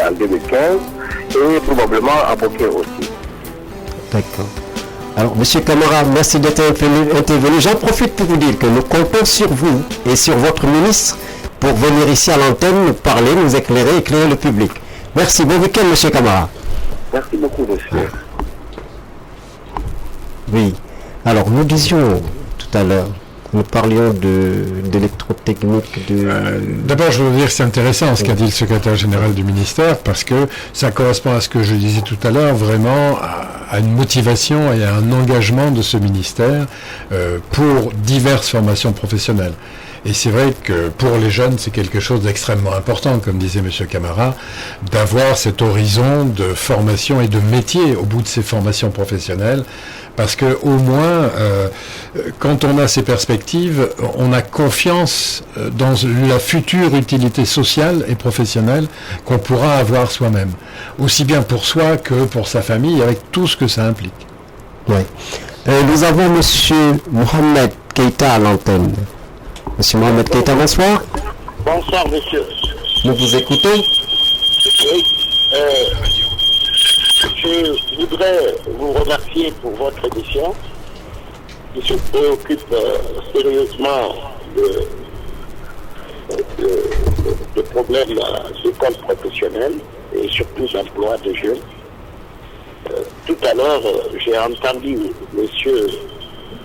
en 2015, et probablement à Bokeh aussi. D'accord. Alors, M. Camara, merci d'être intervenu. J'en profite pour vous dire que nous comptons sur vous et sur votre ministre pour venir ici à l'antenne, nous parler, nous éclairer le public. Merci. Bon week-end, M. Camara. Merci beaucoup, monsieur. Oui. Alors, nous disions tout à l'heure, nous parlions d'électrotechnique. D'abord, je veux dire que c'est intéressant ce qu'a dit le secrétaire général du ministère, parce que ça correspond à ce que je disais tout à l'heure, vraiment à une motivation et à un engagement de ce ministère pour diverses formations professionnelles. Et c'est vrai que pour les jeunes, c'est quelque chose d'extrêmement important, comme disait M. Camara, d'avoir cet horizon de formation et de métier au bout de ces formations professionnelles, parce que au moins, quand on a ces perspectives, on a confiance dans la future utilité sociale et professionnelle qu'on pourra avoir soi-même, aussi bien pour soi que pour sa famille, avec tout ce que ça implique. Oui. Nous avons M. Mohamed Keïta à l'antenne. Monsieur Mohamed Keïta, bonsoir. Bonsoir, monsieur. Nous vous écoutons. Oui. Je voudrais vous remercier pour votre émission qui se préoccupe sérieusement de problèmes d'école professionnelle et surtout d'emploi de jeunes. Tout à l'heure, j'ai entendu monsieur,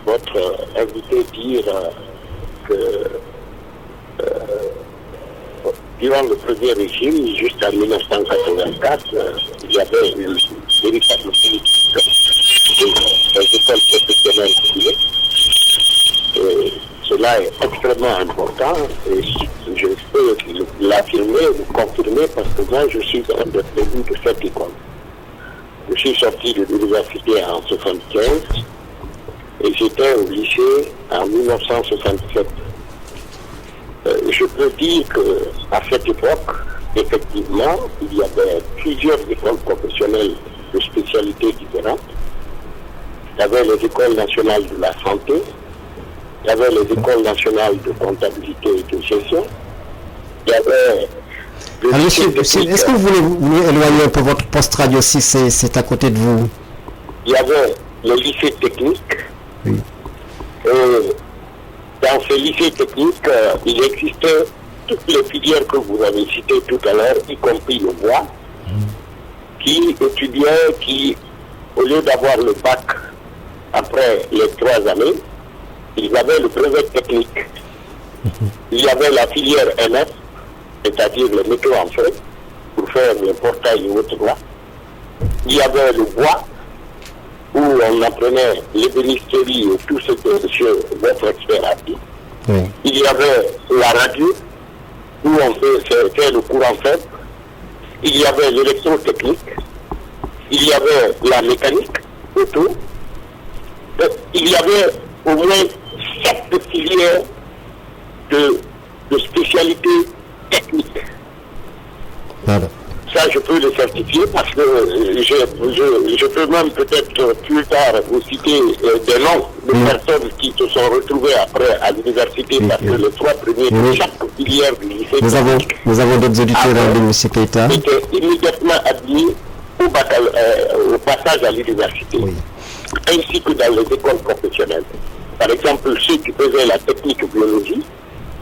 votre invité, dire que durant le premier régime, jusqu'en 1984, il y avait une véritable politique des écoles professionnelles privées. Et cela est extrêmement important et je peux l'affirmer ou confirmer parce que moi je suis un des prévus de cette école. Je suis sorti de l'université en 1975 et j'étais au lycée en 1967. Je peux dire qu'à cette époque, effectivement, il y avait plusieurs écoles professionnelles de spécialités différentes. Il y avait les écoles nationales de la santé, il y avait les écoles nationales de comptabilité et de gestion, il y avait... Alors, monsieur, est-ce que vous voulez vous éloigner un peu votre poste radio si c'est à côté de vous? Il y avait le lycée technique. Oui. Dans ce lycée technique, il existait toutes les filières que vous avez citées tout à l'heure, y compris le bois. filles étudiants qui, au lieu d'avoir le bac après les 3 années, ils avaient le brevet technique. Il y avait la filière MS, c'est-à-dire le métaux en feu, pour faire les portails et autres là. Il y avait le bois, où on apprenait l'ébénisterie et tout ce que monsieur, votre expert a dit. Oui. Il y avait la radio, où on fait le courant faible. Il y avait l'électrotechnique. Il y avait la mécanique, auto. Il y avait au moins 7 filières de spécialités techniques. Voilà. Ça, je peux le certifier parce que je peux même peut-être plus tard vous citer des noms de personnes qui se sont retrouvées après à l'université parce que les 3 premiers de chaque filière du lycée Nous avons d'autres auditeurs dans l'université Keïta. étaient immédiatement admis au passage à l'université, ainsi que dans les écoles professionnelles. Par exemple, ceux qui faisaient la technique biologie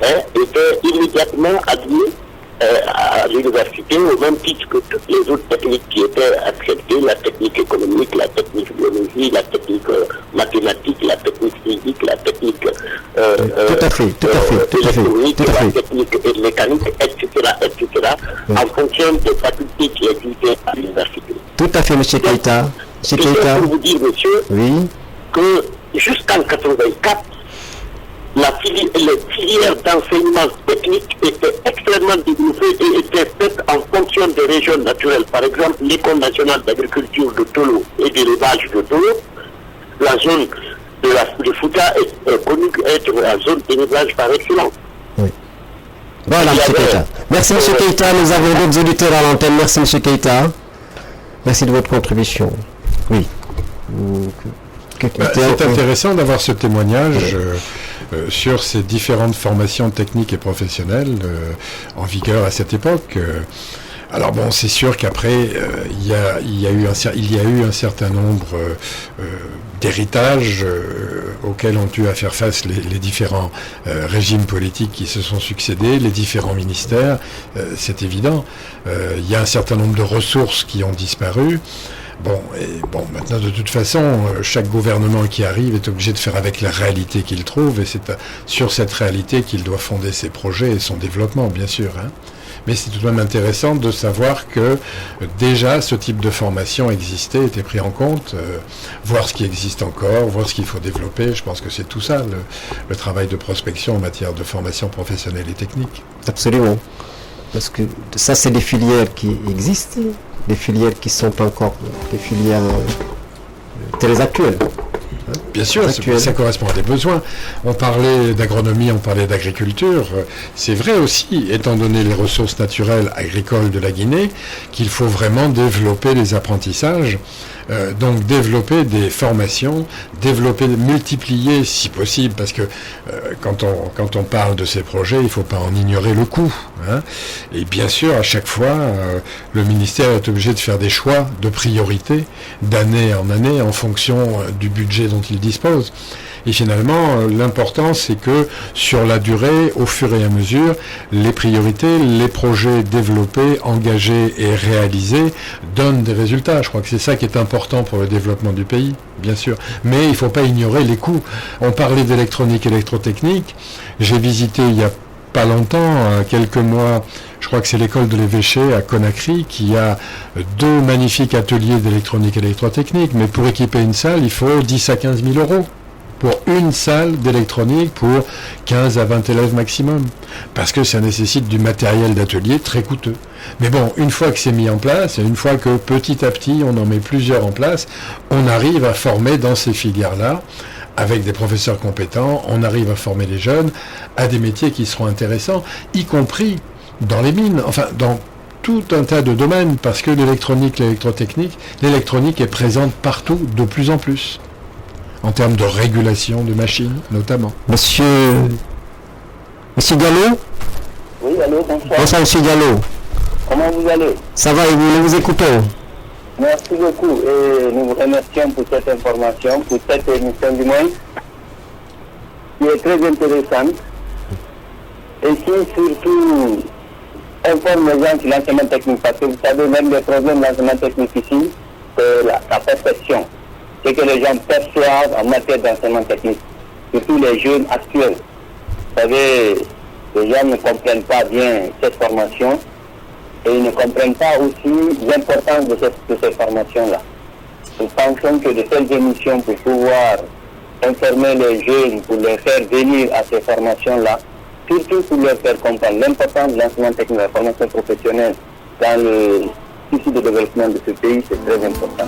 étaient immédiatement admis à l'université au même titre que toutes les autres techniques qui étaient acceptées, la technique économique, la technique biologie, la technique mathématique, la technique physique, la technique électronique, la technique mécanique, etc., en fonction des facultés qui existaient à l'université. Tout à fait, M. Keïta. C'est pour vous dire, monsieur, que jusqu'en 1984, les filières d'enseignement technique étaient extrêmement développées et étaient faites en fonction des régions naturelles. Par exemple, l'École nationale d'agriculture de Tolo et d'élevage de Tolo, la zone de Fouta est connue être la zone d'élevage par excellence. Oui. Voilà, M. Keïta. Merci, M. Keïta. Nous avons d'autres auditeurs à l'antenne. Merci, M. Keïta. Merci de votre contribution. Oui. C'est intéressant d'avoir ce témoignage sur ces différentes formations techniques et professionnelles en vigueur à cette époque. Alors bon, c'est sûr qu'après, il y a eu un certain nombre d'héritages auxquels ont eu à faire face les différents régimes politiques qui se sont succédés, les différents ministères, c'est évident. Il y a un certain nombre de ressources qui ont disparu. Bon, maintenant, de toute façon, chaque gouvernement qui arrive est obligé de faire avec la réalité qu'il trouve, et c'est sur cette réalité qu'il doit fonder ses projets et son développement, bien sûr. Mais c'est tout de même intéressant de savoir que déjà ce type de formation existait, était pris en compte, voir ce qui existe encore, voir ce qu'il faut développer. Je pense que c'est tout ça, le travail de prospection en matière de formation professionnelle et technique. Absolument. Parce que ça, c'est des filières qui existent, des filières qui sont encore des filières très actuelles. Bien sûr, ça correspond à des besoins. On parlait d'agronomie, on parlait d'agriculture. C'est vrai aussi, étant donné les ressources naturelles agricoles de la Guinée, qu'il faut vraiment développer les apprentissages. Donc développer des formations, multiplier si possible, parce que quand on parle de ces projets, il ne faut pas en ignorer le coût. Et bien sûr, à chaque fois, le ministère est obligé de faire des choix de priorité d'année en année en fonction du budget dont il dispose. Et finalement, l'important, c'est que sur la durée, au fur et à mesure, les priorités, les projets développés, engagés et réalisés donnent des résultats. Je crois que c'est ça qui est important pour le développement du pays, bien sûr. Mais il ne faut pas ignorer les coûts. On parlait d'électronique, électrotechnique. J'ai visité il y a pas longtemps, quelques mois, je crois que c'est l'école de l'évêché à Conakry qui a 2 magnifiques ateliers d'électronique et électrotechnique. Mais pour équiper une salle, il faut 10 à 15 000 euros. Pour une salle d'électronique pour 15 à 20 élèves maximum. Parce que ça nécessite du matériel d'atelier très coûteux. Mais bon, une fois que c'est mis en place, et une fois que petit à petit on en met plusieurs en place, on arrive à former dans ces filières-là, avec des professeurs compétents, on arrive à former les jeunes à des métiers qui seront intéressants, y compris dans les mines, enfin dans tout un tas de domaines, parce que l'électronique, l'électrotechnique, l'électronique est présente partout de plus en plus. En termes de régulation de machines, notamment. Monsieur Gallo ? Oui, allô, bonsoir. Bonsoir, Monsieur Gallo. Comment vous allez ? Ça va et vous, nous vous écoutons. Merci beaucoup et nous vous remercions pour cette information, pour cette émission du moins, qui est très intéressante. Et qui surtout informe les gens sur l'enseignement technique, parce que vous savez, même les problèmes de l'enseignement technique ici, c'est la perception. C'est que les gens perçoivent en matière d'enseignement technique, surtout les jeunes actuels. Vous savez, les gens ne comprennent pas bien cette formation et ils ne comprennent pas aussi l'importance de cette formation-là. Nous pensons que de telles émissions pour pouvoir informer les jeunes, pour les faire venir à ces formations-là, surtout pour leur faire comprendre l'importance de l'enseignement technique, de la formation professionnelle dans le souci de développement de ce pays, c'est très important.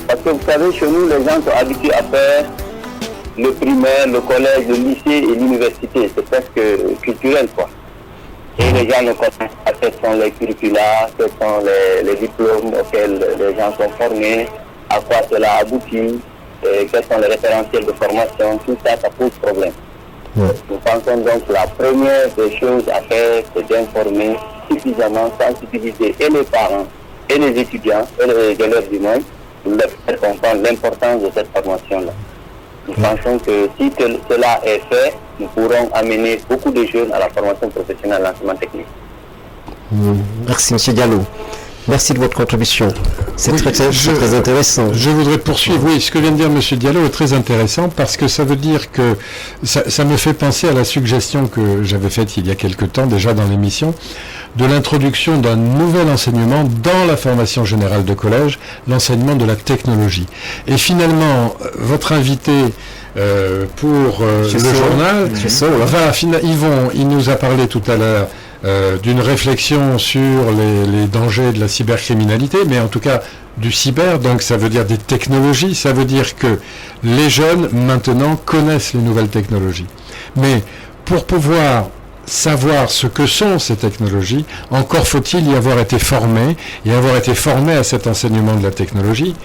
Parce que vous savez, chez nous, les gens sont habitués à faire le primaire, le collège, le lycée et l'université. C'est presque culturel, quoi. Et les gens ne connaissent pas quels sont les curricula, quels sont les diplômes auxquels les gens sont formés, à quoi cela aboutit, quels sont les référentiels de formation, tout ça, ça pose problème. Ouais. Nous pensons donc que la première des choses à faire, c'est d'informer suffisamment, sensibiliser et les parents, et les étudiants, et les élèves du monde, pour leur faire comprendre l'importance de cette formation-là. Nous pensons que si cela est fait, nous pourrons amener beaucoup de jeunes à la formation professionnelle à l'enseignement technique. Merci, M. Diallo. Merci de votre contribution. C'est très intéressant. Je voudrais poursuivre. Oui, ce que vient de dire M. Diallo est très intéressant parce que ça veut dire que ça me fait penser à la suggestion que j'avais faite il y a quelque temps déjà dans l'émission de l'introduction d'un nouvel enseignement dans la formation générale de collège, l'enseignement de la technologie. Et finalement, votre invité pour le journal il nous a parlé tout à l'heure d'une réflexion sur les dangers de la cybercriminalité, mais en tout cas du cyber, donc ça veut dire des technologies, ça veut dire que les jeunes maintenant connaissent les nouvelles technologies. Mais pour pouvoir savoir ce que sont ces technologies, encore faut-il y avoir été formé, et avoir été formé à cet enseignement de la technologie,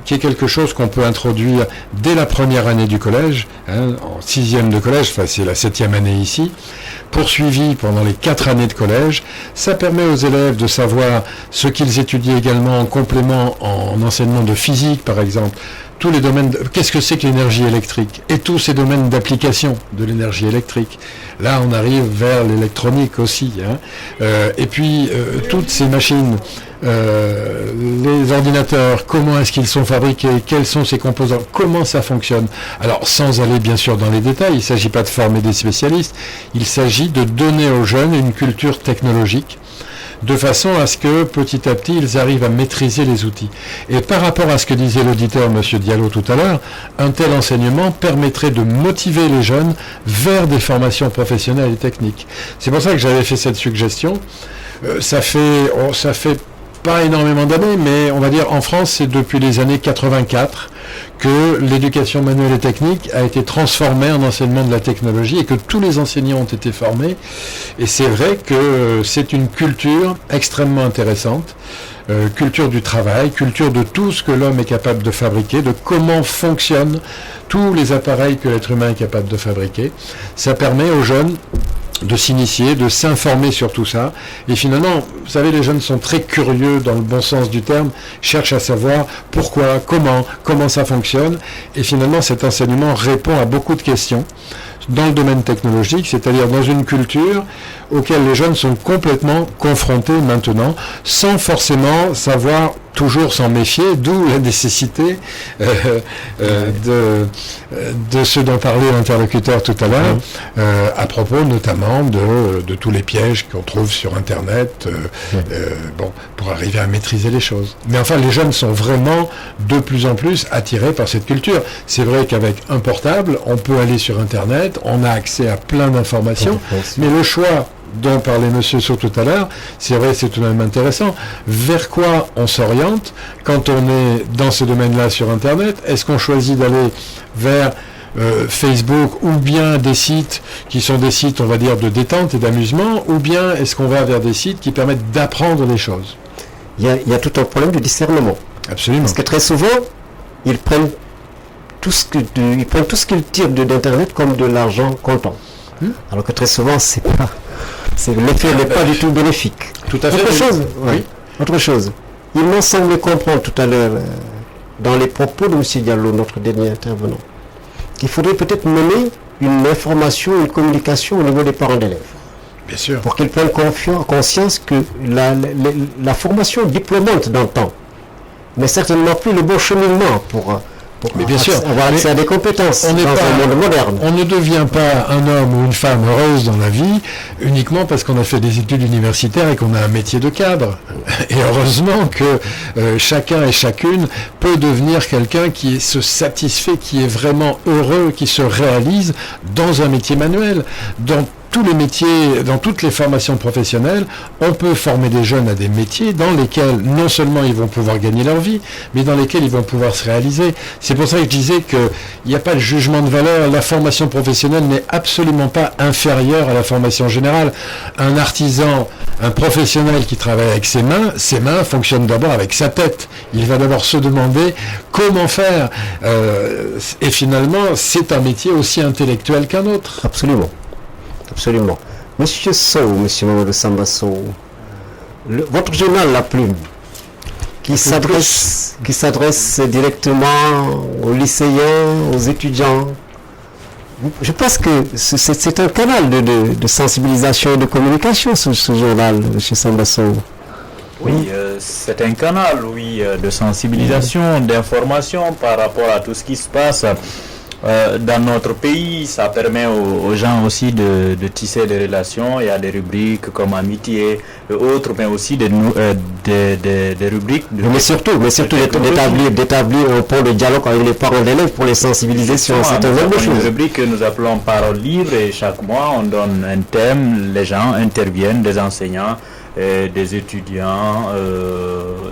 qui est quelque chose qu'on peut introduire dès la première année du collège, en 6e de collège, enfin c'est la 7e année ici, poursuivi pendant les 4 années de collège. Ça permet aux élèves de savoir ce qu'ils étudient également en complément en enseignement de physique, par exemple, tous les domaines, qu'est-ce que c'est que l'énergie électrique et tous ces domaines d'application de l'énergie électrique. Là, on arrive vers l'électronique aussi. Et puis, toutes ces machines, les ordinateurs, comment est-ce qu'ils sont fabriqués, quels sont ces composants, comment ça fonctionne. Alors, sans aller bien sûr dans les détails, il ne s'agit pas de former des spécialistes, il s'agit de donner aux jeunes une culture technologique, de façon à ce que, petit à petit, ils arrivent à maîtriser les outils. Et par rapport à ce que disait l'auditeur, M. Diallo, tout à l'heure, un tel enseignement permettrait de motiver les jeunes vers des formations professionnelles et techniques. C'est pour ça que j'avais fait cette suggestion. Ça fait pas énormément d'années, mais on va dire en France, c'est depuis les années 84 que l'éducation manuelle et technique a été transformée en enseignement de la technologie et que tous les enseignants ont été formés. Et c'est vrai que c'est une culture extrêmement intéressante, culture du travail, culture de tout ce que l'homme est capable de fabriquer, de comment fonctionnent tous les appareils que l'être humain est capable de fabriquer. Ça permet aux jeunes de s'initier, de s'informer sur tout ça. Et finalement, vous savez, les jeunes sont très curieux dans le bon sens du terme, cherchent à savoir pourquoi, comment ça fonctionne. Et finalement, cet enseignement répond à beaucoup de questions dans le domaine technologique, c'est-à-dire dans une culture auquel les jeunes sont complètement confrontés maintenant, sans forcément savoir toujours s'en méfier, d'où la nécessité de ce dont parlait l'interlocuteur tout à l'heure, à propos notamment de tous les pièges qu'on trouve sur Internet, pour arriver à maîtriser les choses. Mais enfin, les jeunes sont vraiment de plus en plus attirés par cette culture. C'est vrai qu'avec un portable, on peut aller sur Internet, on a accès à plein d'informations, mais le choix dont parlait M. Sow tout à l'heure, c'est vrai, c'est tout de même intéressant. Vers quoi on s'oriente quand on est dans ce domaine-là sur Internet? Est-ce qu'on choisit d'aller vers Facebook ou bien des sites qui sont des sites, on va dire, de détente et d'amusement, ou bien est-ce qu'on va vers des sites qui permettent d'apprendre des choses? Il y a tout un problème de discernement. Absolument. Parce que très souvent, ils prennent tout ce qu'ils tirent d'Internet comme de l'argent comptant. Alors que très souvent, l'effet n'est pas du tout bénéfique. Tout à fait. Autre chose. Il m'a semblé comprendre tout à l'heure, dans les propos de M. Diallo, notre dernier intervenant, qu'il faudrait peut-être mener une information, une communication au niveau des parents d'élèves. Bien sûr. Pour qu'ils prennent conscience que la formation diplômante d'antan n'est certainement plus le bon cheminement pour Mais bien sûr, avoir accès à des compétences on n'est dans pas- un monde moderne. On ne devient pas un homme ou une femme heureuse dans la vie uniquement parce qu'on a fait des études universitaires et qu'on a un métier de cadre. Et heureusement que chacun et chacune peut devenir quelqu'un qui se satisfait, qui est vraiment heureux, qui se réalise dans un métier manuel. Dans tous les métiers, dans toutes les formations professionnelles, on peut former des jeunes à des métiers dans lesquels non seulement ils vont pouvoir gagner leur vie, mais dans lesquels ils vont pouvoir se réaliser. C'est pour ça que je disais qu'il n'y a pas de jugement de valeur. La formation professionnelle n'est absolument pas inférieure à la formation générale. Un artisan, un professionnel qui travaille avec ses mains fonctionnent d'abord avec sa tête. Il va d'abord se demander comment faire. Et finalement, c'est un métier aussi intellectuel qu'un autre. Absolument. Absolument. Monsieur Sow, Monsieur Mamadou Samba Sow, votre journal La Plume, qui s'adresse directement aux lycéens, aux étudiants, je pense que c'est un canal de sensibilisation et de communication, ce journal, Monsieur Samba Sow. Oui, c'est un canal, de sensibilisation, d'information par rapport à tout ce qui se passe dans notre pays. Ça permet aux gens aussi de tisser des relations. Il y a des rubriques comme amitié et autres, mais aussi des rubriques. Mais surtout d'établir un point de dialogue avec les parents d'élèves pour les sensibiliser sur un certain nombre de choses. Une rubrique que nous appelons Parole libre, et chaque mois on donne un thème, les gens interviennent, des enseignants, des étudiants,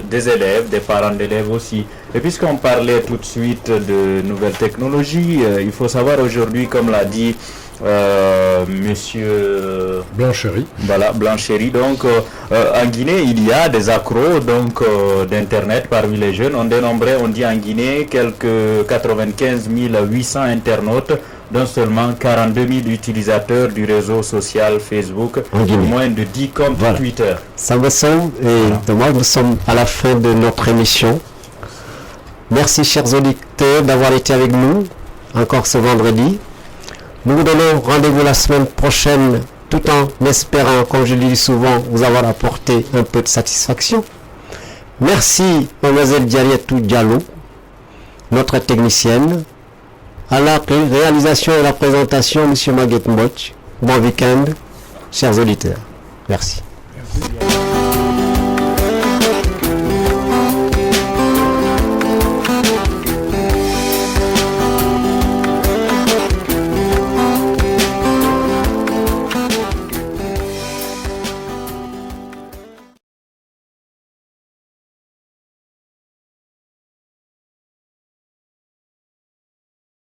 des élèves, des parents d'élèves aussi. Et puisqu'on parlait tout de suite de nouvelles technologies, il faut savoir aujourd'hui, comme l'a dit Monsieur Blancherie. Voilà, Blancherie. Donc, en Guinée, il y a des accros d'internet parmi les jeunes. On dit en Guinée quelques 95 800 internautes, dont seulement 42 000 utilisateurs du réseau social Facebook, moins de 10 comptes Twitter. Samba Sow et Thomas, nous sommes à la fin de notre émission. Merci, chers auditeurs, d'avoir été avec nous encore ce vendredi. Nous vous donnons rendez-vous la semaine prochaine, tout en espérant, comme je le dis souvent, vous avoir apporté un peu de satisfaction. Merci, Mademoiselle Diarietou Diallo, notre technicienne. À la réalisation et la présentation, M. Maguette Mbotch. Bon week-end, chers auditeurs. Merci.